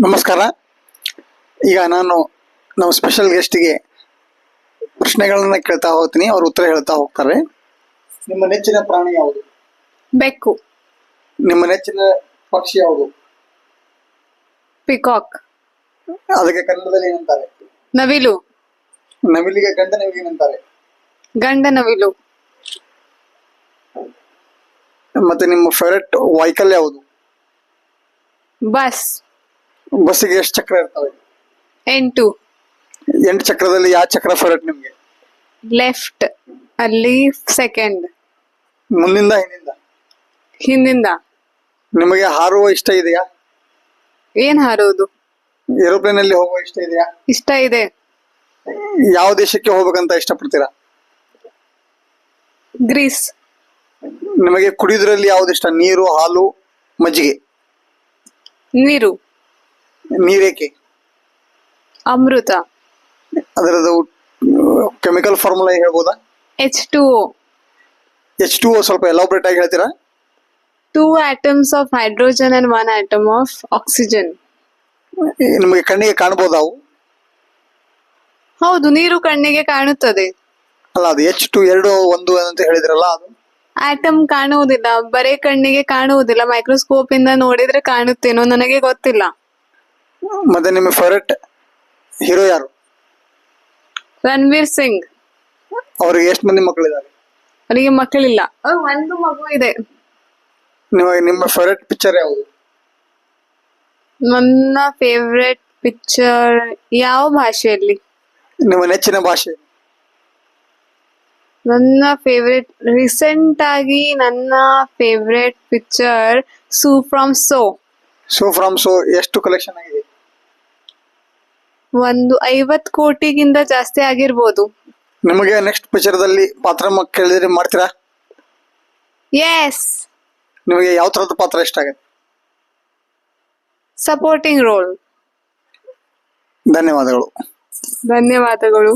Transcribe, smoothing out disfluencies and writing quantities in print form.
ನಮಸ್ಕಾರ. ಈಗ ನಾನು ನಮ್ಮ ಸ್ಪೆಷಲ್ ಗೆಸ್ಟ್ಗೆ ಪ್ರಶ್ನೆಗಳನ್ನ ಕೇಳ್ತಾ ಹೋಗ್ತೀನಿ, ಅವ್ರು ಉತ್ತರ ಹೇಳ್ತಾ ಹೋಗ್ತಾರೆ. ನಿಮ್ಮ ನೆಚ್ಚಿನ ಪ್ರಾಣಿ ಯಾವುದು? ಬೆಕ್ಕು. ನಿಮ್ಮ ನೆಚ್ಚಿನ ಪಕ್ಷಿ ಯಾವುದು? ಪಿಕಾಕ್. ಅದಕ್ಕೆ ಕನ್ನಡದಲ್ಲಿ ಏನಂತಾರೆ? ನವಿಲು. ನವಿಲಿಗೆ ಗಂಡ ನವಿಲಿಗೆ ಏನಂತಾರೆ? ಗಂಡ ನವಿಲು. ಮತ್ತೆ ನಿಮ್ಮ ಫೇವರೆಟ್ ವೆಹಿಕಲ್ ಯಾವುದು? ಬಸ್. ಬಸ್ಸಿಗೆ ಎಷ್ಟು ಚಕ್ರ ಇರ್ತವೆ? 8. 8 ಚಕ್ರದಲ್ಲಿ ಯಾವ ಚಕ್ರ ಫೇವರೆಟ್ ನಿಮ್ಗೆ? ಲೆಫ್ಟ್ ಅಲ್ಲಿ ಸೆಕೆಂಡ್. ಮುಂದಿಂದ ಹಿಂದಿಂದ? ಹಿಂದಿಂದ. ನಿಮಗೆ ಹಾರುವ ಇಷ್ಟ ಇದೆಯಾ? ಏನ್ ಹಾರೋದು? ಏರೋಪ್ಲೇನ್ ಅಲ್ಲಿ ಹೋಗುವ ಇಷ್ಟ ಇದೆಯಾ? ಇಷ್ಟ ಇದೆ. ಯಾವ ದೇಶಕ್ಕೆ ಹೋಗ್ಬೇಕಂತ ಇಷ್ಟಪಡ್ತೀರಾ? ಗ್ರೀಸ್. ನಿಮಗೆ ಕುಡಿಯೋದ್ರಲ್ಲಿ ಯಾವ್ದು ಇಷ್ಟ? ನೀರು, ಹಾಲು, ಮಜ್ಜಿಗೆ? ನೀರು. ನೀರೇಕೆ? ಅಮೃತ. ಅದರದ್ದು ಕೆಮಿಕಲ್ ಫಾರ್ಮುಲಾ ಹೇಳ್ಬೋದಾ? H2O. H2O ಸ್ವಲ್ಪ ಎಲಾಬ್ರೇಟ್ ಆಗಿ ಹೇಳ್ತೀರಾ? 2 atoms of hydrogen and 1 atom of oxygen. ನಿಮಗೆ ಕಣ್ಣಿಗೆ ಕಾಣಬಹುದಾ ಅವು? ಹೌದು, ನೀರು ಕಣ್ಣಿಗೆ ಕಾಣುತ್ತದೆ. ಅಲ್ಲ, ಅದು H2 2 1 ಅಂತ ಹೇಳಿದ್ರಲ್ಲ, ಅದು ಆಟಮ್ ಕಾಣುವುದಿಲ್ಲ, ಬರೇ ಕಣ್ಣಿಗೆ ಕಾಣುವುದಿಲ್ಲ. ಮೈಕ್ರೋಸ್ಕೋಪ್ ಇಂದ ನೋಡಿದ್ರೆ ಕಾಣುತ್ತೇನೋ, ನನಗೆ ಗೊತ್ತಿಲ್ಲ. ಮತ್ತೆ ನಿಮ್ಮ ಫೇವರೆಟ್ ಹೀರೋ ಯಾರು? ರಣವೀರ್ ಸಿಂಗ್. ಅವ್ರಿಗೆ ಎಷ್ಟು ಮಂದಿ ಮಕ್ಕಳಿದ್ದಾರೆ? ಅವರಿಗೆ ಮಕ್ಕಳಿಲ್ಲ, ಒಂದು ಮಗು ಇದೆ. ನಿಮ್ಮ ಫೇವರೆಟ್ ಪಿಕ್ಚರ್ ಯಾವುದು? ನನ್ನ ಫೇವ್ರೆಟ್ ಪಿಕ್ಚರ್ ಯಾವ ಭಾಷೆಯಲ್ಲಿ? ನಿಮ್ಮ ನೆಚ್ಚಿನ ಭಾಷೆ? ನನ್ನ ಫೇವ್ರೆಟ್ ರೀಸೆಂಟ್ ಆಗಿ ನನ್ನ favourite picture Su from So. So from So ಎಷ್ಟು ಕಲೆಕ್ಷನ್ ಆಗಿದೆ? ಒಂದು 50 ಕೋಟಿಗಿಂತ ಜಾಸ್ತಿ ಆಗಿರ್ಬೋದು. ನಿಮಗೆ ನೆಕ್ಸ್ಟ್ ಪಿಕ್ಚರ್ದಲ್ಲಿ ಪಾತ್ರ ಕೇಳಿದ್ರೆ ಮಾಡ್ತೀರಾ? ಎಸ್. ನಿಮಗೆ ಯಾವ ತರದ ಪಾತ್ರ ಇಷ್ಟ ಆಗುತ್ತೆ? Supporting roll. ಧನ್ಯವಾದಗಳು. ಧನ್ಯವಾದಗಳು.